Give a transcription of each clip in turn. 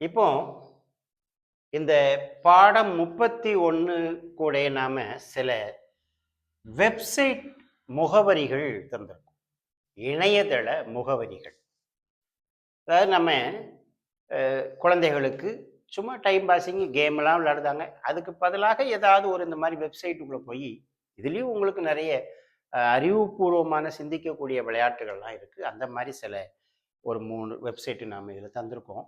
இப்போ இந்த பாடம் 31 கூட நாம சில வெப்சைட் முகவரிகள் தந்திருக்கோம். இணையதள முகவரிகள். அதாவது நம்ம குழந்தைகளுக்கு சும்மா டைம் பாஸிங் கேம்லாம் விளையாடுதாங்க. அதுக்கு பதிலாக ஏதாவது ஒரு இந்த மாதிரி வெப்சைட்டுக்குள்ள போய் இதுலயும் உங்களுக்கு நிறைய அறிவுபூர்வமான சிந்திக்கக்கூடிய விளையாட்டுகள்லாம் இருக்கு. அந்த மாதிரி சில ஒரு 3 வெப்சைட் நாம இதில் தந்திருக்கோம்.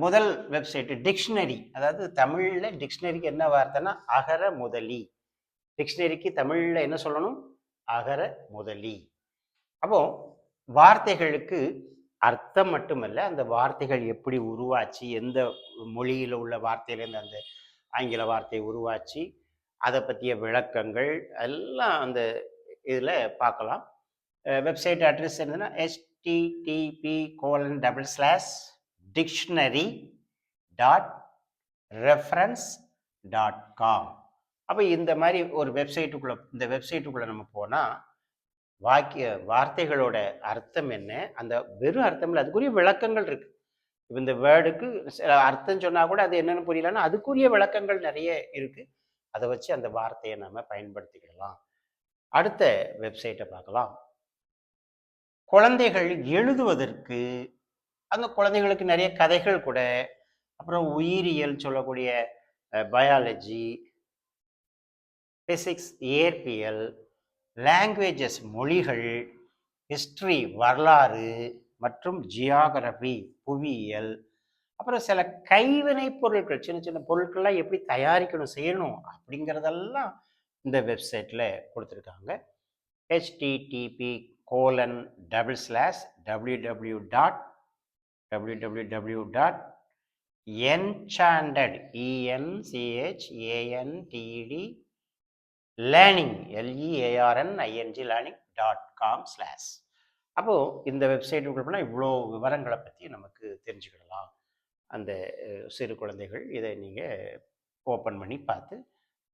முதல் வெப்சைட் டிக்ஷனரி. அதாவது தமிழ்ல டிக்ஷனரிக்கு என்ன வார்த்தைன்னா அகர முதலி. டிக்ஷனரிக்கு தமிழ்ல என்ன சொல்லணும்? அகர முதலி. அப்போ வார்த்தைகளுக்கு அர்த்தம் மட்டுமல்ல, அந்த வார்த்தைகள் எப்படி உருவாச்சு, எந்த மொழியில உள்ள வார்த்தையிலேருந்து அந்த ஆங்கில வார்த்தை உருவாச்சு, அதை பற்றிய விளக்கங்கள் எல்லாம் அந்த இதில் பார்க்கலாம். வெப்சைட் அட்ரஸ் என்னன்னா http://dictionary.reference.com. அப்போ இந்த மாதிரி ஒரு வெப்சைட்டுக்குள்ள நம்ம போனால் வார்த்தைகளோட அர்த்தம் என்ன, அந்த வெறும் அர்த்தம் இல்லை, அதுக்குரிய விளக்கங்கள் இருக்கு. இப்போ இந்த வேர்டுக்கு அர்த்தம் சொன்னா கூட அது என்னன்னு புரியலன்னா அதுக்குரிய விளக்கங்கள் நிறைய இருக்கு. அதை வச்சு அந்த வார்த்தையை நம்ம பயன்படுத்திக்கலாம். அடுத்த வெப்சைட்டை பார்க்கலாம். குழந்தைகள் எழுதுவதற்கு அந்த குழந்தைகளுக்கு நிறைய கதைகள் கூட, அப்புறம் உயிரியல் சொல்லக்கூடிய பயாலஜி, பிசிக்ஸ் இயற்பியல், லாங்குவேஜஸ் மொழிகள், ஹிஸ்டரி வரலாறு மற்றும் ஜியாகிரபி புவியியல், அப்புறம் சில கைவினை பொருட்கள், சின்ன சின்ன பொருட்கள்லாம் எப்படி தயாரிக்கணும் செய்யணும் அப்படிங்கிறதெல்லாம் இந்த வெப்சைட்டில் கொடுத்துருக்காங்க. http://www.enchanted.learning.com/. அப்போ இந்த வெப்சைட்டுக்குள்ள போனால் இவ்வளோ விவரங்களை பற்றி நமக்கு தெரிஞ்சுக்கிடலாம். அந்த சிறு குழந்தைகள் இதை நீங்கள் ஓப்பன் பண்ணி பார்த்து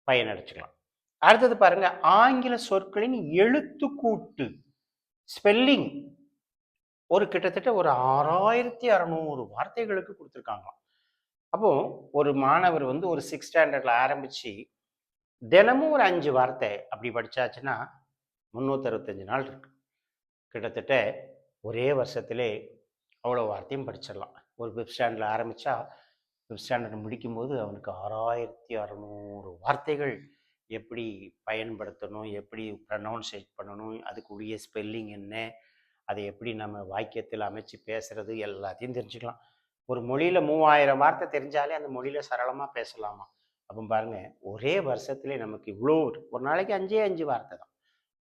பயனடைச்சுக்கலாம். அடுத்தது பாருங்க, ஆங்கில சொற்களின் எழுத்துக்கூட்டு ஸ்பெல்லிங் ஒரு கிட்டத்தட்ட ஒரு 6600 வார்த்தைகளுக்கு கொடுத்துருக்காங்களாம். அப்போ ஒரு மாணவர் வந்து ஒரு 6th ஸ்டாண்டர்ட்ல ஆரம்பிச்சு தினமும் ஒரு 5 வார்த்தை அப்படி படிச்சாச்சுன்னா 365 நாள் இருக்கு. கிட்டத்தட்ட ஒரே வருஷத்திலே அவ்வளோ வார்த்தையும் படிச்சிடலாம். ஒரு 5th ஸ்டாண்டர்ட்ல ஆரம்பிச்சா 5th ஸ்டாண்டர்ட் முடிக்கும்போது அவனுக்கு 6600 வார்த்தைகள் எப்படி பயன்படுத்தணும், எப்படி ப்ரனவுன்சேட் பண்ணணும், அதுக்குரிய ஸ்பெல்லிங் என்ன, அதை எப்படி நம்ம வாக்கியத்தில் அமைச்சு பேசுறது எல்லாத்தையும் தெரிஞ்சுக்கலாம். ஒரு மொழியில் 3000 வார்த்தை தெரிஞ்சாலே அந்த மொழியில் சரளமாக பேசலாமா. அப்போ பாருங்க, ஒரே வருஷத்துலேயே நமக்கு இவ்வளோ, ஒரு நாளைக்கு 5 வார்த்தை தான்,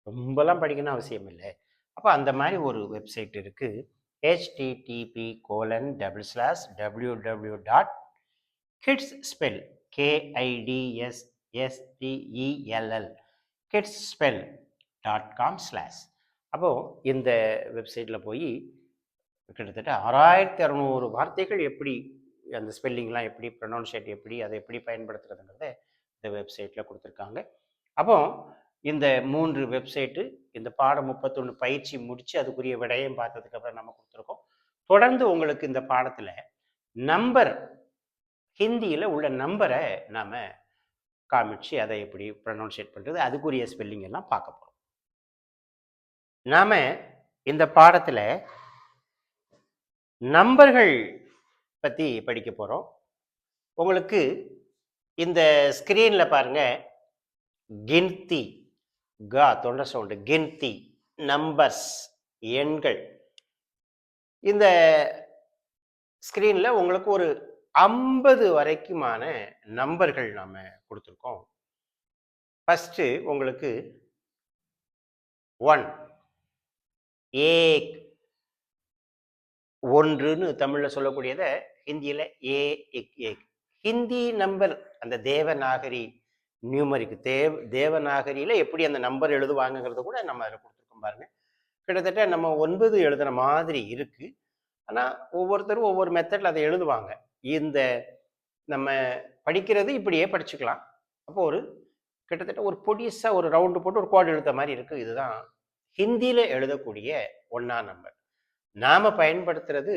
ரொம்பலாம் படிக்கணும் அவசியம் இல்லை. அப்போ அந்த மாதிரி ஒரு வெப்சைட் இருக்குது. http://www.kidsspell kidsspell.com/. அப்போது இந்த வெப்சைட்டில் போய் கிட்டத்தட்ட 6600 வார்த்தைகள் எப்படி அந்த ஸ்பெல்லிங்லாம் எப்படி ப்ரொனவுன்சியேட் எப்படி அதை எப்படி பயன்படுத்துறதுங்கிறத இந்த வெப்சைட்டில் கொடுத்துருக்காங்க. அப்போ இந்த 3 வெப்சைட்டு இந்த பாடம் 31 பயிற்சி முடித்து அதுக்குரிய விடையும் பார்த்ததுக்கப்புறம் நம்ம கொடுத்துருக்கோம். தொடர்ந்து உங்களுக்கு இந்த பாடத்தில் நம்பர், ஹிந்தியில் உள்ள நம்பரை நாம் காமிச்சு அதை எப்படி ப்ரொனவுன்சியேட் பண்ணுறது, அதுக்குரிய ஸ்பெல்லிங் எல்லாம் பார்க்க போகிறோம். நாம் இந்த பாடத்தில் நம்பர்கள் பற்றி படிக்க போகிறோம். உங்களுக்கு இந்த ஸ்க்ரீனில் பாருங்க, கின்தி, தொண்டை சவுண்டு, கின்தி, நம்பர்ஸ், எண்கள். இந்த ஸ்க்ரீனில் உங்களுக்கு ஒரு 50 வரைக்குமான நம்பர்கள் நாம் கொடுத்துருக்கோம். ஃபஸ்ட்டு உங்களுக்கு 1, ஏக், ஒன்றுன்னு தமிழில் சொல்லக்கூடியதை ஹிந்தியில் ஏக். ஹிந்தி நம்பர் அந்த தேவநாகரி நியூமரிக்கு தேவநாகரியில் எப்படி அந்த நம்பர் எழுதுவாங்கங்கிறத கூட நம்ம அதில் கொடுத்துருக்கோம் பாருங்க. கிட்டத்தட்ட நம்ம 9 எழுதுன மாதிரி இருக்குது. ஆனால் ஒவ்வொருத்தரும் ஒவ்வொரு மெத்தடில் அதை எழுதுவாங்க. இந்த நம்ம படிக்கிறது இப்படியே படிச்சுக்கலாம். அப்போ ஒரு கிட்டத்தட்ட ஒரு பொடிசாக ஒரு ரவுண்டு போட்டு ஒரு கோடு எழுத்த மாதிரி இருக்குது. இதுதான் ஹிந்தியில் எழுதக்கூடிய 1ஆம் நம்பர். நாம் பயன்படுத்துறது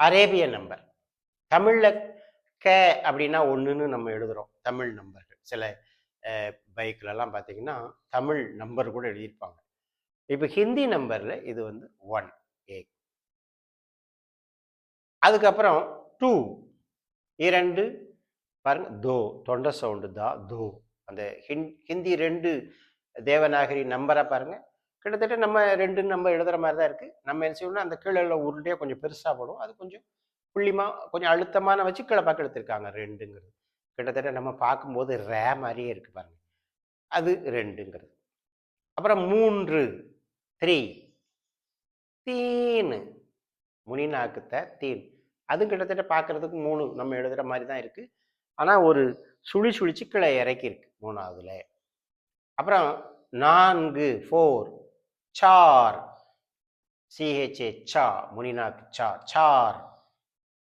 அரேபிய நம்பர். தமிழில் க அப்படின்னா ஒன்றுன்னு நம்ம எழுதுகிறோம். தமிழ் நம்பர்கள் சில பைக்கிலலாம் பார்த்தீங்கன்னா தமிழ் நம்பர் கூட எழுதியிருப்பாங்க. இப்போ ஹிந்தி நம்பரில் இது வந்து 1 ஏ. அதுக்கப்புறம் 2 2 பாருங்க, தோ தொண்டை சவுண்டு தா தோ. அந்த ஹிந்தி 2 தேவநாகரி நம்பரை பாருங்க, கிட்டத்தட்ட நம்ம 2 நம்ம எழுதுற மாதிரி தான் இருக்கு. நம்ம என்ன செய்யணும்னா அந்த கீழே உள்ள உருண்டையாக கொஞ்சம் பெருசாக போடும், அது கொஞ்சம் புள்ளிமா கொஞ்சம் அழுத்தமான வச்சு கீழே பக்கம் எடுத்திருக்காங்க 2ங்கிறது. கிட்டத்தட்ட நம்ம பார்க்கும்போது ரே மாதிரியே இருக்கு பாருங்க, அது 2ங்கிறது. அப்புறம் 3 3 தீன் முனிநாக்குத்த தீன், அது கிட்டத்தட்ட பார்க்கறதுக்கு 3 நம்ம எழுதுற மாதிரி தான் இருக்கு. ஆனால் ஒரு சுழிச்சு கீழே இறக்கி இருக்கு 3வதுல. அப்புறம் 4 4 சார் சிஹெச்ஏ சா முனிநாக்கு சா சார்.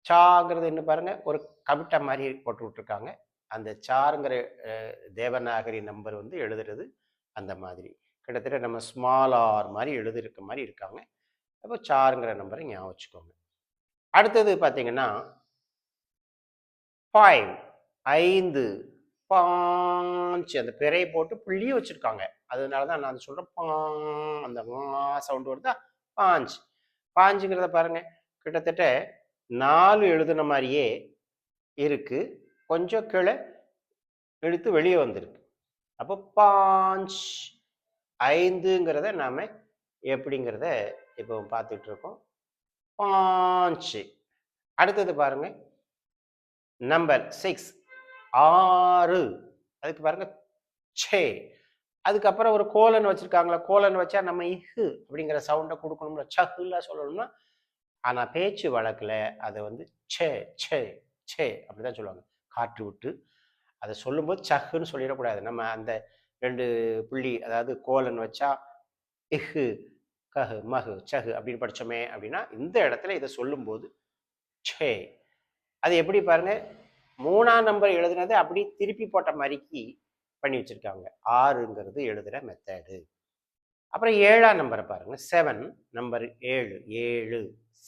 சாங்கிறது என்ன பாருங்க, ஒரு கவிட்ட மாதிரி போட்டு விட்டுருக்காங்க. அந்த சாருங்கிற தேவநாகரி நம்பர் வந்து எழுதுறது அந்த மாதிரி கிட்டத்தட்ட நம்ம ஸ்மால் ஆர் மாதிரி எழுதிருக்க மாதிரி இருக்காங்க. அப்போ சாருங்கிற நம்பரை ஞாபகம் வச்சுக்கோங்க. அடுத்தது பார்த்தீங்கன்னா 5 5 பாஞ்சு, அந்த பிறையை போட்டு புள்ளியே வச்சுருக்காங்க. அதனால தான் நான் சொல்கிறேன் அந்த சவுண்டு வருதா, பாஞ்சு. பாஞ்சுங்கிறத பாருங்க, கிட்டத்தட்ட 4 எழுதுன மாதிரியே இருக்கு, கொஞ்சம் கீழே எழுத்து வெளியே வந்திருக்கு. அப்போ பாஞ்ச் 5ங்கிறத நாம எப்படிங்கிறத இப்போ பார்த்துட்டு இருக்கோம். பாஞ்சு. அடுத்தது பாருங்க, நம்பர் 6 6, அதுக்கு பாருங்க சே. அதுக்கப்புறம் ஒரு கோலன் வச்சிருக்காங்களா, கோலன் வச்சா நம்ம இஹு அப்படிங்கிற சவுண்டை கொடுக்கணும்ல, சஹுல சொல்லணும்னா. ஆனால் பேச்சு வழக்கில் அதை வந்து சே சே சே அப்படிதான் சொல்லுவாங்க, காற்று விட்டு. அதை சொல்லும்போது சஹுன்னு சொல்லிடக்கூடாது. நம்ம அந்த 2 புள்ளி அதாவது கோலன் வச்சா இஹு கஹு மஹு சஹு அப்படின்னு படித்தோமே அப்படின்னா, இந்த இடத்துல இதை சொல்லும்போது சே. அது எப்படி பாருங்க, 3ஆம் நம்பர் எழுதுனது அப்படி திருப்பி போட்ட மாதிரிக்கு பண்ணி வச்சிருக்காங்க. 6ங்கிறது எழுதுகிற மெத்தடு. அப்புறம் 7ஆம் நம்பரை பாருங்க, 7 நம்பர் 7 7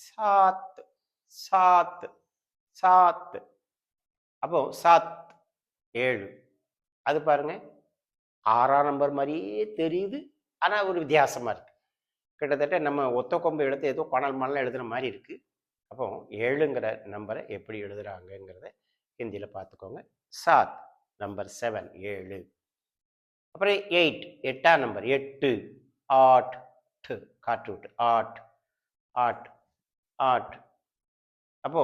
சாத் சாத் சாத். அப்போ சாத் 7, அது பாருங்க 6ஆம் நம்பர் மாதிரியே தெரியுது, ஆனால் ஒரு வித்தியாசமா இருக்கு. கிட்டத்தட்ட நம்ம ஒத்த கொம்பு எழுத்து ஏதோ பணல் மணல் எழுதுன மாதிரி இருக்கு. அப்போ 7ங்கிற நம்பரை எப்படி எழுதுறாங்கங்கிறத ஹிந்தியில் பார்த்துக்கோங்க. சாத் நம்பர் 7 7. அப்புறம் 8 8ஆம் நம்பர் 8 ஆட் காற்று விட்டு ஆட் ஆட் ஆட். அப்போ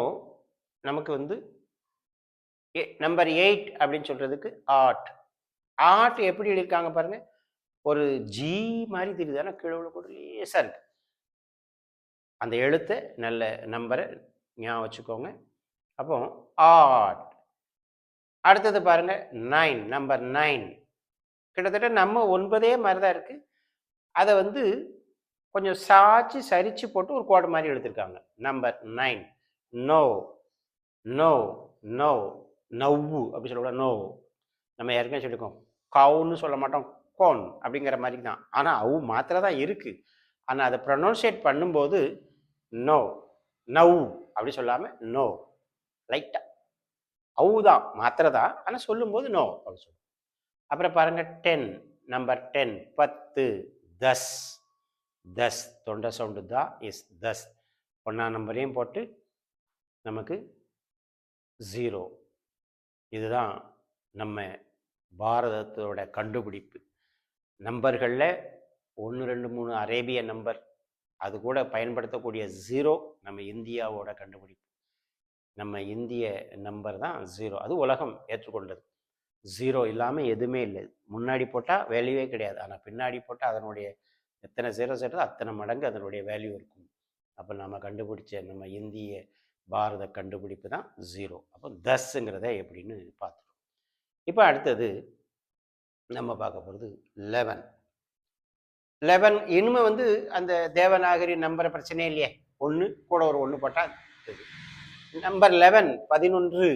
நமக்கு வந்து நம்பர் 8 அப்படின்னு சொல்றதுக்கு ஆட். ஆட் எப்படி எழுதியிருக்காங்க பாருங்க, ஒரு ஜி மாதிரி தெரியுது, ஆனால் கீழே உள்ள கூட லேசா இருக்கு. அந்த எழுத்தை நல்ல நம்பரை ஞாபகம் வச்சுக்கோங்க. அப்போ ஆட். அடுத்தது பாருங்க 9 நம்பர் 9, கிட்டத்தட்ட நம்ம 9 மாதிரி தான் இருக்கு. அதை வந்து கொஞ்சம் சாய்ச்சி சரிச்சு போட்டு ஒரு கோடு மாதிரி எழுதியிருக்காங்க. Number 9 no no no now அப்படி சொல்லக்கூடாது, நோ. நம்ம ஏற்கனவே சொல்லியிருக்கோம், கவுன்னு சொல்ல மாட்டோம், கோன் அப்படிங்கிற மாதிரி தான். ஆனால் அவு மாத்திரை தான் இருக்கு. ஆனால் அதை ப்ரொனவுன்சியேட் பண்ணும்போது நோ நவ் அப்படி சொல்லாமல் நோ, லைட்டாக அவு தான் மாத்திரை தான், ஆனால் சொல்லும்போது நோ அப்படி சொல்லுவோம். அப்புறம் பாருங்க 10 நம்பர் 10 10 10 10, தொண்டை சவுண்டு தான் இஸ் 10. 1ஆம் நம்பரையும் போட்டு நமக்கு 0. இதுதான் நம்ம பாரதத்தோட கண்டுபிடிப்பு. நம்பர்களில் 1 2 3 அரேபிய நம்பர், அது கூட பயன்படுத்தக்கூடிய 0 நம்ம இந்தியாவோட கண்டுபிடிப்பு. நம்ம இந்திய நம்பர் தான் 0, அது உலகம் ஏற்றுக்கொண்டது. 0 இல்லாமல் எதுவுமே இல்லை. முன்னாடி போட்டால் வேல்யூவே கிடையாது, ஆனால் பின்னாடி போட்டால் அதனுடைய எத்தனை 0 சேர்த்தோ அத்தனை மடங்கு அதனுடைய வேல்யூ இருக்கும். அப்போ நம்ம கண்டுபிடிச்ச நம்ம இந்திய பாரத கண்டுபிடிப்பு தான் 0. அப்போ 10ங்கிறத எப்படின்னு பார்த்துட்டோம். இப்போ அடுத்தது நம்ம பார்க்க போகிறது 11. 11 இனிமே வந்து அந்த தேவநாகரி நம்பரை பிரச்சனையே இல்லையே, 1 கூட ஒரு 1 போட்டால் நம்பர் 11 11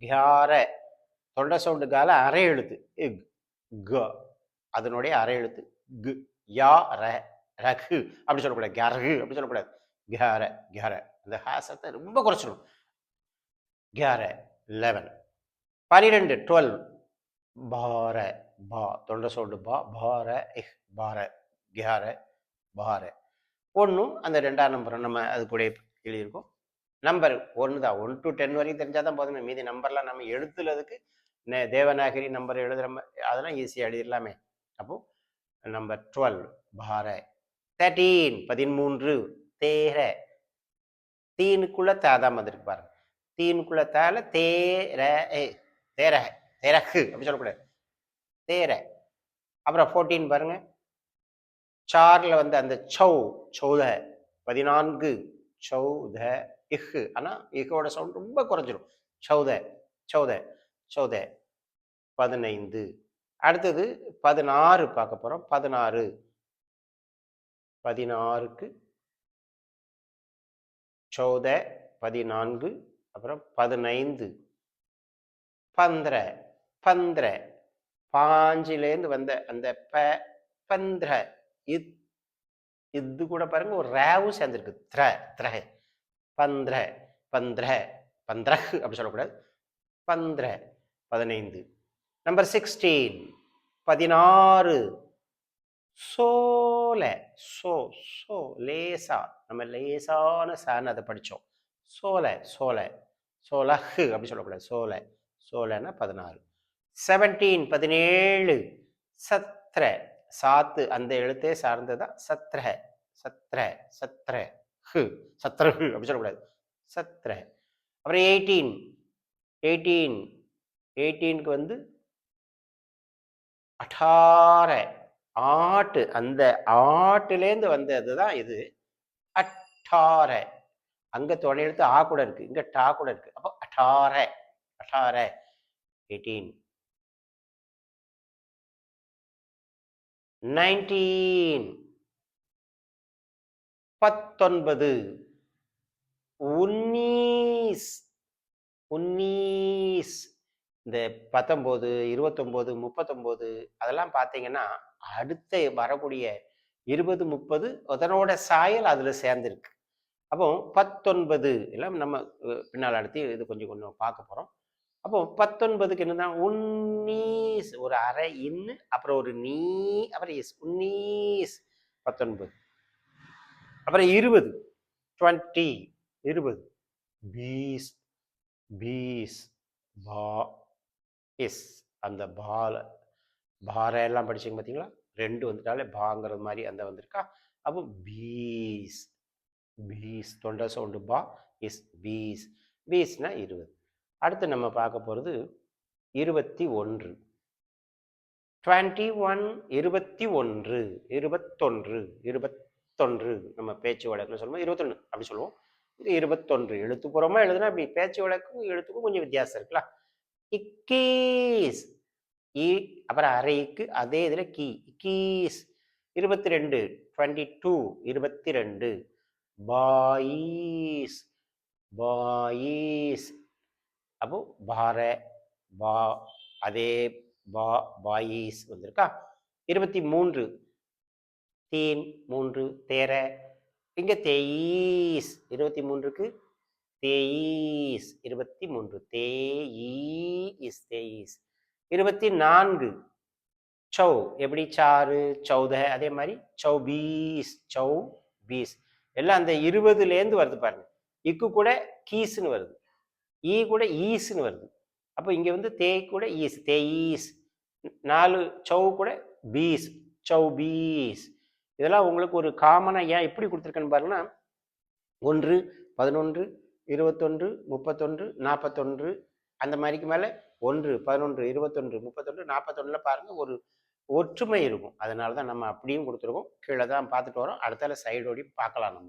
கியார, தொண்டை சவுண்டு கால அரை எழுத்து க, அதனுடைய அரை எழுத்து கு. யா ர ரகு அப்படி சொல்லக்கூடாது, கரகு அப்படி சொல்லக்கூடாது, கியார கியார அந்த ஹா சத்தம் ரொம்ப குறைச்சிடும். 11 11 12 12 பார பா தொண்டை சவுண்டு பா பார இஹ் பார 11 பார ஒன்றும் அந்த 2ஆம் நம்பரும் நம்ம அது கூட எழுதியிருக்கோம். நம்பர் ஒன்று தான், 1 to 10 வரைக்கும் தெரிஞ்சால் தான் போதுமே. மீதி நம்பர்லாம் நம்ம எழுத்துலதுக்கு தேவநாகரி நம்பர் எழுதுகிற அதெல்லாம் ஈஸியாக எழுதிடலாமே. அப்போ நம்பர் 12 பார 13 13 தேர தீனுக்குள்ள தாதாம் வந்திருக்கு பாருங்க. தீனுக்குள்ள தால தேர தேர தேரகு அப்படி சொல்லக்கூடாது, தேர. அப்புறம் 14 பாருங்க, சார்ல வந்து அந்த சௌ சௌத 14 சௌத இஹ். ஆனா இஹோட சவுண்ட் ரொம்ப குறைஞ்சிரும். சௌத சௌத சௌத 15. அடுத்தது 16 பார்க்க போறோம். 16 16க்கு சௌத 14, அப்புறம் 15 15 15 பாஞ்சிலேருந்து வந்த அந்த ப பந்திர இது கூட பாருங்க ஒரு ரேவும் சேர்ந்துருக்கு. திர திர பந்திர பந்திர பந்திரஹ் அப்படி சொல்லக்கூடாது. 15 15. நம்பர் 16 16 சோல சோ சோ லேசா நம்ம லேசான சான்னு அதை படித்தோம். சோல சோல சோலஹ் அப்படி சொல்லக்கூடாது. சோல சோலன்னா 16. 17 17 சத்ர சாத்து அந்த எழுத்தே சார்ந்ததான் சத்ர சத்ர சத்ர ஹு சத்ரஹு அப்படி சொல்லக்கூடாது. சத்ர. அப்புறம் 18 18 18க்கு வந்து அட்டார ஆட்டு அந்த ஆட்டுலேருந்து வந்தது தான் இது அட்டார. அங்க துணை எழுத்து ஆ கூட இருக்கு, இங்க டா கூட இருக்கு. அப்போ அட்டார அட்டார 18. 19 19 உன்னீஸ் உன்னீஸ். இந்த 19 29 39 அதெல்லாம் பார்த்தீங்கன்னா அடுத்த வரக்கூடிய 20 30 அதனோட சாயல் அதுல சேர்ந்துருக்கு. அப்போ 19 எல்லாம் நம்ம பின்னால் அடுத்து இது கொஞ்சம் கொஞ்சம் பார்க்க போறோம். அப்போ 19க்கு என்னதான் உன்னீஸ் ஒரு அரை இன்னு அப்புறம் ஒரு நீ அப்புறம் எஸ் உன்னீஸ் 19. அப்புறம் 20 20 20 பீஸ் பீஸ் பா எஸ் அந்த பால பார எல்லாம் படிச்சீங்க பார்த்தீங்களா, 2 வந்துட்டாலே பாங்கிறது மாதிரி அந்த வந்திருக்கா. அப்போ பீஸ் பீஸ் தொண்டை சவுண்டு பா எஸ் பீஸ் பீஸ்னா 20. அடுத்து நம்ம பார்க்க போகிறது 21 21 21 21 21 நம்ம பேச்சு வழக்கில் சொல்லுவோம் 21 அப்படி சொல்லுவோம். இது 21 எழுத்துப்புறமா எழுதுனா அப்படி பேச்சு வழக்கும் எழுத்துக்கும் கொஞ்சம் வித்தியாசம் இருக்குல்ல. இக்கீஸ் அப்புறம் அரைக்கு அதே இதில் கீ கீஸ் 22 22 22 பாயீஸ் பாயீஸ். அப்போ பார பா அதே பா பாயீஸ் வந்திருக்கா. 23 தீன் 3 தேர இங்க தேயீஸ் 23க்கு தேயீஸ் 23 தேயீஸ் தேயீஸ். 24 சௌ எப்படி சாரு சௌத அதே மாதிரி சௌபீஸ் சௌ பீஸ் எல்லாம் அந்த 20லேருந்து வருது பாருங்க. இக்கு கூட கீஸ்ன்னு வருது, ஈ கூட ஈஸ்ன்னு வருது. அப்போ இங்க வந்து தே கூட ஈஸ் தேயீஸ். 4 சௌ கூட பீஸ் சௌ பீஸ். இதெல்லாம் உங்களுக்கு ஒரு காமனா ஏன் எப்படி கொடுத்துருக்கேன்னு பாருங்கன்னா 1 11 21 31 41 அந்த மாதிரிக்கு மேலே 1 11 21 31 41 பாருங்க ஒரு ஒற்றுமை இருக்கும். அதனால தான் நம்ம அப்படியும் கொடுத்துருக்கோம். கீழே தான் பார்த்துட்டு வரோம், அடுத்தால சைடோடி பார்க்கலாம் நம்ம.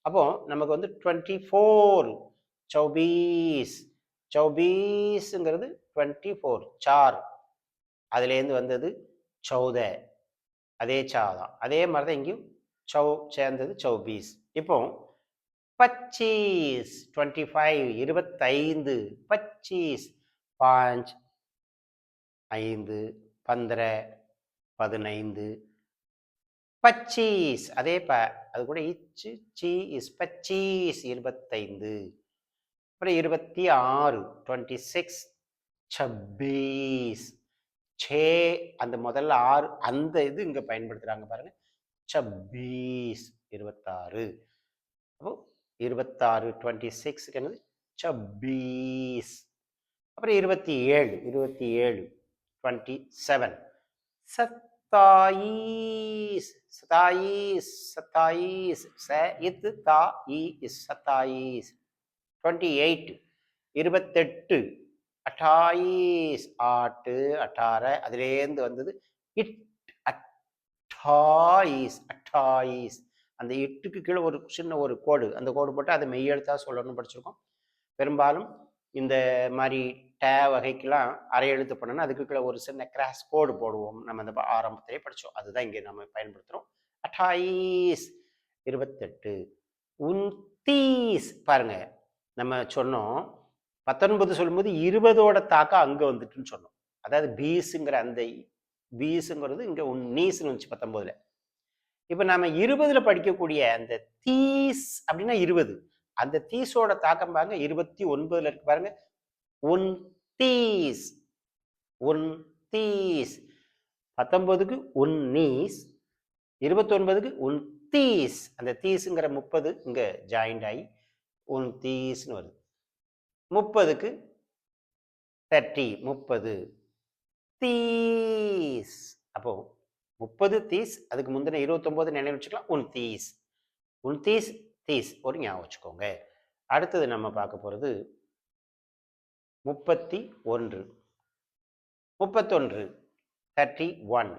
அப்போ நமக்கு வந்து 24 சௌபீஸ் சௌபீஸுங்கிறது 24 சார் அதுலேருந்து வந்தது சௌத அதே சாதான் அதே மாதிரி தான் இங்கேயும் சௌ சேர்ந்தது சௌபீஸ். இப்போ 25 25 25 25 5 5 15 15 பச்சீஸ். அதே அது கூட இச்சு சி இஸ் பச்சீஸ் 25. அப்புறம் 26 26 26. சே அந்த முதல்ல 6 அந்த இது இங்க பயன்படுத்துறாங்க பாருங்க. 26 26. அப்போ 26 26க்கு என்னது 26. அப்புறம் 27 27 27 सत्ताईस सत्ताईस सत्ताईस सत्ताईस 28 28 अट्ठाईस आठ 18 அதிலேருந்து வந்தது இட் அட்டாயிஸ் அட்டாயிஸ். அந்த எட்டுக்கு கீழே ஒரு சின்ன ஒரு கோடு, அந்த கோடு போட்டு அதை மெய்யெழுத்தா சொல்லணும்னு படிச்சிருக்கோம். பெரும்பாலும் இந்த மாதிரி டே வகைக்கெல்லாம் அரை எழுத்து பண்ணணும், அதுக்கு கீழே ஒரு சின்ன கிராஸ் கோடு போடுவோம். நம்ம அந்த ஆரம்பத்திலே படித்தோம். அதுதான் இங்கே நம்ம பயன்படுத்துகிறோம். அட்டாயிஸ் 28. உன்தீஸ் பாருங்க, நம்ம சொன்னோம் 19 சொல்லும்போது 20ஓட தாக்கம் அங்கே வந்துட்டுன்னு சொன்னோம். அதாவது பீஸுங்கிற அந்த பீஸுங்கிறது இங்கே உன்னீஸ்னு வந்துச்சு 19ல். இப்போ நம்ம 20ல் படிக்கக்கூடிய அந்த தீஸ் அப்படின்னா 20, அந்த தீஸோட தாக்கம் பாருங்க 29ல் இருக்கு பாருங்க. உன் தீஸ் உன் தீஸ். 19க்கு உன் நீஸ், 29க்கு உன் தீஸ். அந்த தீஸுங்கிற 30 இங்க ஜாயிண்ட் ஆகி உன் தீஸ்னு வருது. 30க்கு 30 30 தீஸ். அப்போ 30 தீஸ், அதுக்கு முந்தின 29 நினைவு வச்சுக்கலாம். உன் தீஸ் உன் தீஸ் தீஸ் ஒரு ஞாபகம் வச்சுக்கோங்க. அடுத்தது நம்ம பார்க்க போறது 31 31 31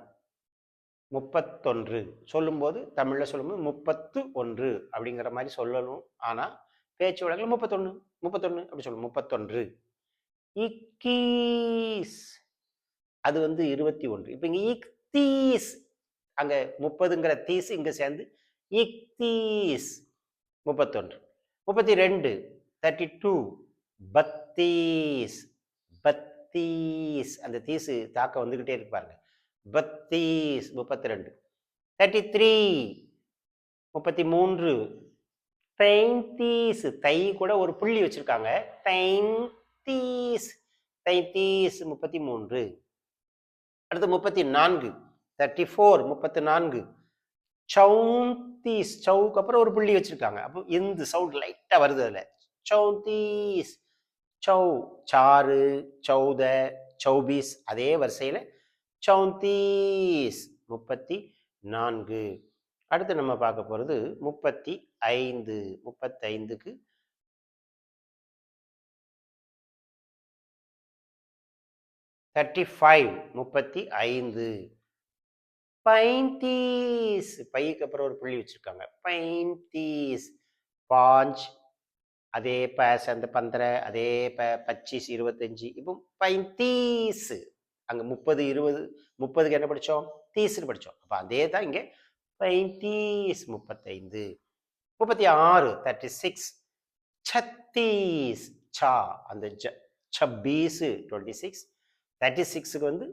31 சொல்லும்போது தமிழ்ல சொல்லும்போது 31 அப்படிங்கிற மாதிரி சொல்லணும். ஆனா பேச்சு வழக்கில் 31 31 அப்படி சொல்லணும். 31 இக்கீஸ் அது வந்து 21. இப்போ இங்க இக்தீஸ், அங்க 30ங்கிற தீஸ் இங்க சேர்ந்து இக்தீஸ் 31. 32 32 பத்தீஸ் பத்தீஸ். அந்த தீசு தாக்கம் வந்துகிட்டே இருக்கு பாருங்க. பத்தீஸ் 32. 33 33 தைத்தீஸ். தை கூட ஒரு புள்ளி வச்சிருக்காங்க. தைத்தீஸ் தைத்தீஸ் 33. அடுத்து 34 34 34 சௌந்தீஸ். சவுக்கு அப்புறம் ஒரு புள்ளி வச்சிருக்காங்க. அப்போ இந்த சவுண்ட் லைட்டா வருது அதுல. சௌந்தீஸ் சௌ சாறு சௌத சௌபீஸ் அதே வரிசையில சௌந்தீஸ் 34. அடுத்து நம்ம பார்க்க போறது 35 35க்கு 35 35 பைந்தீஸ். பைக்கு அப்புறம் ஒரு புள்ளி வச்சிருக்காங்க. பைந்தீஸ் பாஞ்ச் அதே அந்த 15 அதே 25 25. இப்போ பைந்தீஸ் அங்க 30 20 30க்கு என்ன படிச்சோம்? தீஸ்னு படிச்சோம். அப்ப அதே தான் இங்க பைந்தீஸ் 35. 36 36 छत्तीस சா அந்த छब्बीस 26. 36க்கு வந்து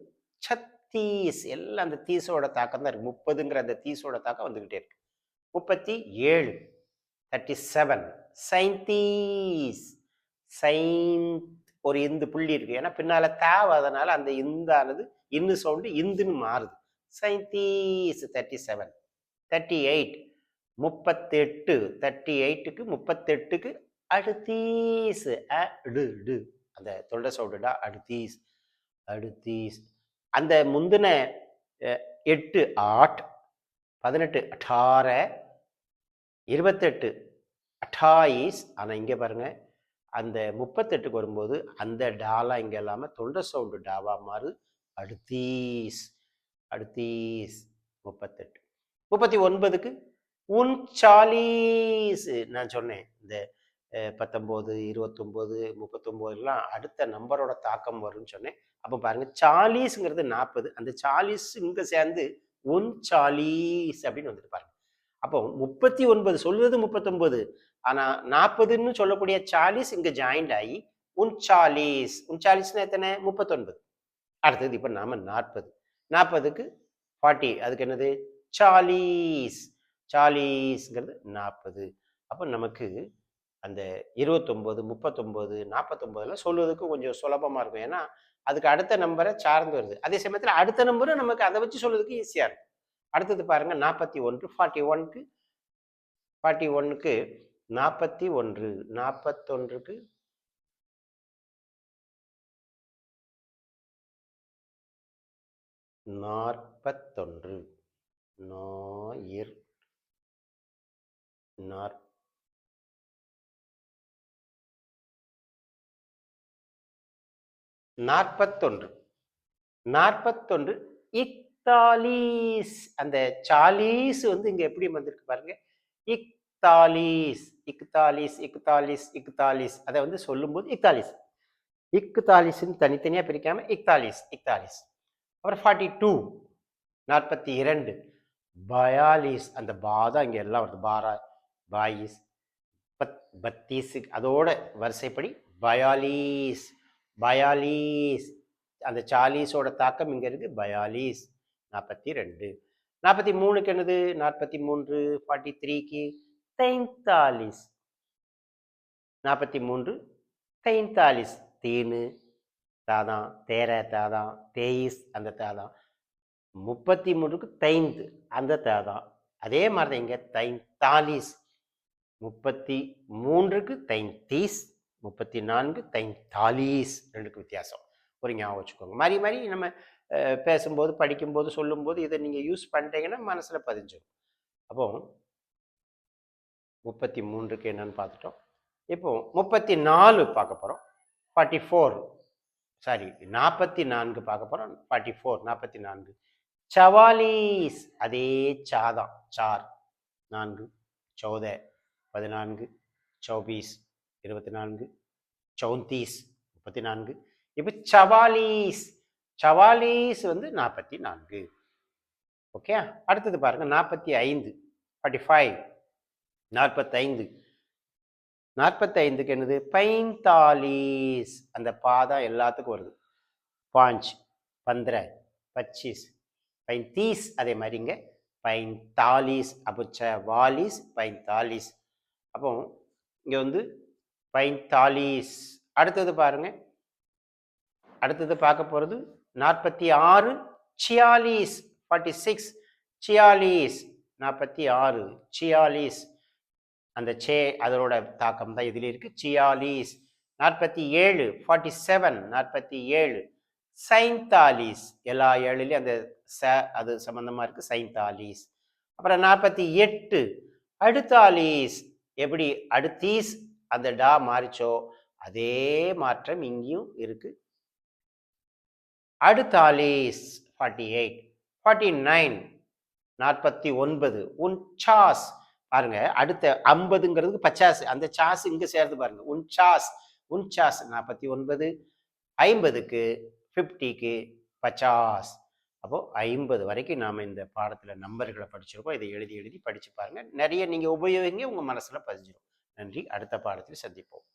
छत्तीस. எல்லாம் அந்த தீஸோட தாக்கம் தான் இருக்கு. 30ங்கிற அந்த தீஸோட தாக்கம் வந்துகிட்டே இருக்கு. 37 37 சைந்தீஸ். சைந்த் ஒரு இந்து புள்ளி இருக்கு. ஏன்னா பின்னால தேவாதனால அந்த இந்தானது இன்னு சவுண்டு இந்துன்னு மாறுது. சைந்தீஸ் 37. 38 38 38க்கு 38க்கு அடுத்தீஸ் அந்த தொண்டை சவுண்டுடா அடுத்தீஸ் அடுத்தீஸ். அந்த முந்தின 8 8 18 18 28 28. ஆனா இங்க பாருங்க அந்த 38க்கு வரும்போது அந்த டாலா இங்க இல்லாம தொண்டை சவுண்டு டாவா மாறு அடுத்தீஸ் அடுத்தீஸ் 38. 39க்கு உன் சாலீஸ். நான் சொன்னேன் இந்த 19 29 39 அடுத்த நம்பரோட தாக்கம் வரும்னு சொன்னேன். அப்போ பாருங்க சாலீஸ்ங்கிறது 40. அந்த சாலீஸ் இங்க சேர்ந்து உன் சாலீஸ் அப்படின்னு வந்துட்டு பாருங்க. அப்போ 39 சொல்வது 39, ஆனா 40ன்னு சொல்லக்கூடிய சாலீஸ் இங்க ஜாயிண்ட் ஆகி உன் சாலீஸ். உன் சாலீஸ்னா எத்தனை? 39. அடுத்தது இப்ப நாம 40 40க்கு 40 அதுக்கு என்னது சாலீஸ். சாலீஸ்ங்கிறது 40. அப்போ நமக்கு அந்த 29, 39, 49 சொல்வதற்கு கொஞ்சம் சுலபமா இருக்கும். ஏன்னா, அதுக்கு அடுத்த நம்பரை சார்ந்து வருது. அதே சமயத்துல அடுத்த நம்பரும் நமக்கு அதை வச்சு சொல்றதுக்கு ஈஸியா இருக்கும். அடுத்தது பாருங்க 41, 41க்கு 41க்கு 41, 41க்கு 41, ஞாயிறு, 41, 41 இக்தாலீஸ். அந்த சாலீஸ் வந்து இங்க எப்படி வந்திருக்கு பாருங்க. இக்தாலீஸ், இக்தாலீஸ், இக்தாலீஸ், இக்தாலீஸ். அதை வந்து சொல்லும்போது இக்தாலீஸ், இக்தாலீஸ்ன்னு தனித்தனியா பிரிக்காம இக்தாலீஸ், இக்தாலீஸ். அப்புறம் 42, 42 பயாலீஸ். அந்த பாதான் இங்க எல்லாம் வருது. பாரா, பாயிஸ், பத்தீஸ், அதோட வரிசைப்படி பயாலீஸ், பயாலீஸ். அந்த சாலீஸோட தாக்கம் இங்க இருக்கு. பயாலீஸ் 42. 43க்கு என்னது? 43, 43க்கு 43, 43 43, தீனு தாதான், தேர தாதான், தேயிஸ் அந்த தாதான். 33க்கு தைந்து அந்த தாதான். அதே மாதிரி தான் இங்க தைந்தாலிஸ். 33க்கு தைந்தீஸ், 34 தைந்தாலிஸ். ரெண்டுக்கு வித்தியாசம் ஒரு ஞாபகம் வச்சுக்கோங்க. மாறி மாறி நம்ம பேசும்போது, படிக்கும்போது, சொல்லும்போது இதை நீங்க யூஸ் பண்ணிட்டீங்கன்னா மனசுல பதிஞ்சிடும். அப்போ 33க்கு என்னன்னு பார்த்துட்டோம். இப்போ 34 பார்க்க போறோம். 44, சாரி 44 பார்க்க போறோம். 44, 44 சவாலீஸ். அதே சாதான், சார் 4, 14, 14, 24, 24, 34, 34. இப்போ சவாலீஸ், சவாலீஸ் வந்து 44. ஓகே. அடுத்தது பாருங்க 45, 45, 45, 45க்கு என்னது? பைந்தாலீஸ். அந்த பாதம் எல்லாத்துக்கும் வருது. 5, 15, 25, 35. அதே மாதிரிங்க பைந்தாலீஸ். அப்போ சவாலீஸ், பைந்தாலீஸ். அப்போ இங்க வந்து பைந்தாலீஸ். அடுத்தது பாருங்க, அடுத்தது பார்க்க போறது 46 சியாலீஸ். 46 சியாலீஸ், 46 சியாலீஸ். அந்த சே அதனோட தாக்கம் தான் இதுல இருக்கு. சியாலீஸ். 47 47, 47 சைந்தாலீஸ். எல்லா ஏழுலையும் அந்த ச அது சம்பந்தமா இருக்கு. சைந்தாலீஸ். அப்புறம் 48 அடுத்தாலீஸ். எப்படி அடுத்தீஸ் அந்த டா மாறிச்சோ அதே மாற்றம் இங்கேயும் இருக்கு. அடுத்தாலீஸ் 48, 49, 49 உன்சாஸ். பாருங்க அடுத்த 50ங்கிறதுக்கு பச்சாஸ். அந்த சாஸ் இங்க சேர்த்து பாருங்க. உன்சாஸ், உன்சாஸ் 49, 50க்கு 50க்கு 50. அப்போ 50 வரைக்கும் நாம இந்த பாடத்துல நம்பர்களை படிச்சிருக்கோம். இதை எழுதி எழுதி படிச்சு பாருங்க. நிறைய நீங்க உபயோகிங்க, உங்க மனசுல பதிஞ்சிடும். நன்றி. அடுத்த பாடத்தில் சந்திப்போம்.